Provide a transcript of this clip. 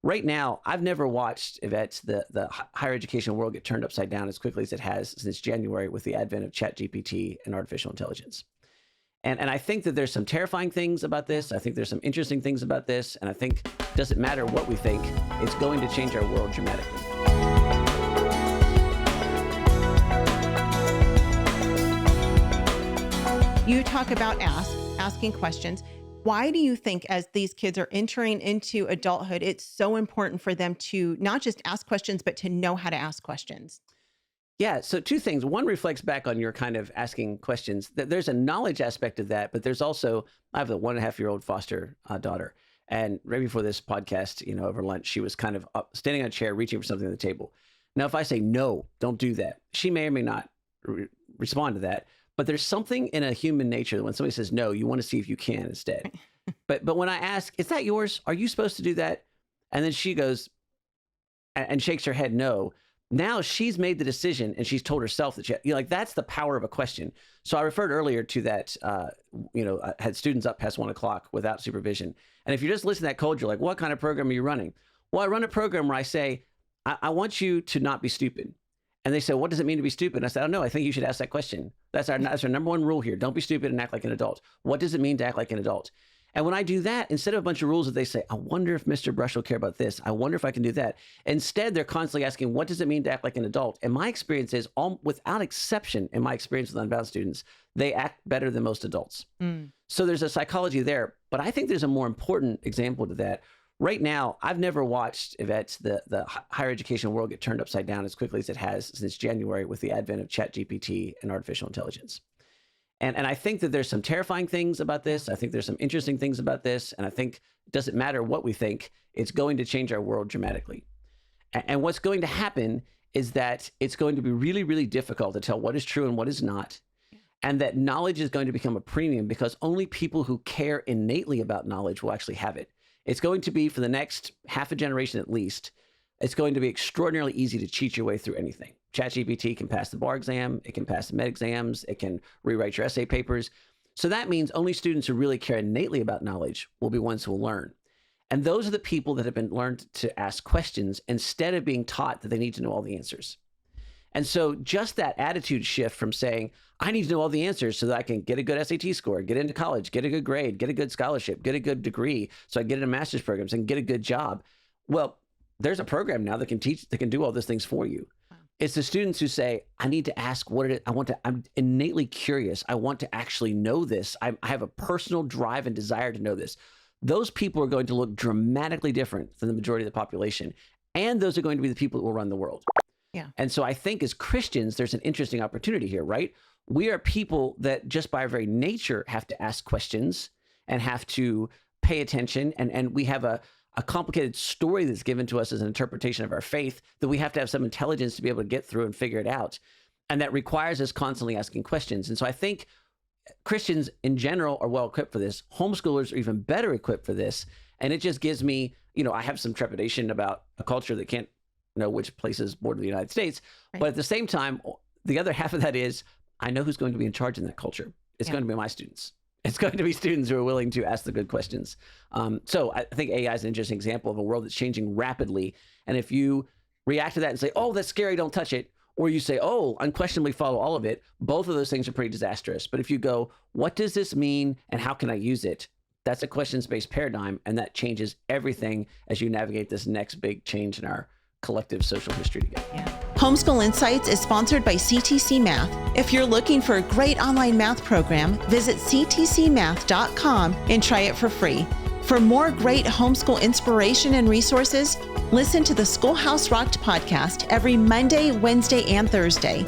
Right now, I've never watched, Yvette, the higher education world get turned upside down as quickly as it has since January with the advent of ChatGPT and artificial intelligence. And I think that there's some terrifying things about this. I think there's some interesting things about this. And I think it doesn't matter what we think, it's going to change our world dramatically. You talk about asking questions. Why do you think as these kids are entering into adulthood, it's so important for them to not just ask questions, but to know how to ask questions? Yeah, so two things. One reflects back on your kind of asking questions. There's a knowledge aspect of that, but there's also, I have a 1.5-year-old foster daughter. And right before this podcast, over lunch, she was kind of up, standing on a chair, reaching for something on the table. Now, if I say, no, don't do that, she may or may not respond to that. But there's something in a human nature that when somebody says no, you want to see if you can instead. But when I ask, is that yours? Are you supposed to do that? And then she goes and shakes her head no. Now she's made the decision and she's told herself that that's the power of a question. So I referred earlier to that, I had students up past 1 o'clock without supervision. And if you just listen to that code, you're like, what kind of program are you running? Well, I run a program where I say, I want you to not be stupid. And they said, what does it mean to be stupid? And I said, I don't know. I think you should ask that question. That's our number one rule here. Don't be stupid and act like an adult. What does it mean to act like an adult? And when I do that, instead of a bunch of rules that they say, I wonder if Mr. Brush will care about this. I wonder if I can do that. Instead, they're constantly asking, what does it mean to act like an adult? And my experience is, without exception, in my experience with Unbound students, they act better than most adults. So there's a psychology there. But I think there's a more important example to that. Right now, I've never watched, Yvette, the higher education world get turned upside down as quickly as it has since January with the advent of ChatGPT and artificial intelligence. And I think that there's some terrifying things about this. I think there's some interesting things about this. And I think it doesn't matter what we think, it's going to change our world dramatically. And what's going to happen is that it's going to be really, really difficult to tell what is true and what is not. And that knowledge is going to become a premium because only people who care innately about knowledge will actually have it. It's going to be, for the next half a generation at least, it's going to be extraordinarily easy to cheat your way through anything. ChatGPT can pass the bar exam, it can pass the med exams, it can rewrite your essay papers. So that means only students who really care innately about knowledge will be ones who will learn. And those are the people that have been learned to ask questions instead of being taught that they need to know all the answers. And so just that attitude shift from saying, I need to know all the answers so that I can get a good SAT score, get into college, get a good grade, get a good scholarship, get a good degree, so I get into master's programs and get a good job. Well, there's a program now that can teach, that can do all those things for you. Wow. It's the students who say, I need to ask what it is. I'm innately curious. I want to actually know this. I have a personal drive and desire to know this. Those people are going to look dramatically different than the majority of the population. And those are going to be the people that will run the world. Yeah. And so I think as Christians, there's an interesting opportunity here, right? We are people that just by our very nature have to ask questions and have to pay attention. And we have a complicated story that's given to us as an interpretation of our faith that we have to have some intelligence to be able to get through and figure it out. And that requires us constantly asking questions. And so I think Christians in general are well equipped for this. Homeschoolers are even better equipped for this. And it just gives me, I have some trepidation about a culture that can't know which places border the United States. Right. But at the same time, the other half of that is, I know who's going to be in charge in that culture. It's going to be my students. It's going to be students who are willing to ask the good questions. So I think AI is an interesting example of a world that's changing rapidly. And if you react to that and say, oh, that's scary, don't touch it, or you say, oh, unquestionably follow all of it, both of those things are pretty disastrous. But if you go, what does this mean and how can I use it? That's a questions-based paradigm, and that changes everything as you navigate this next big change in our collective social history together. Yeah. Homeschool Insights is sponsored by CTC Math. If you're looking for a great online math program, visit ctcmath.com and try it for free. For more great homeschool inspiration and resources, listen to the Schoolhouse Rocked podcast every Monday, Wednesday, and Thursday.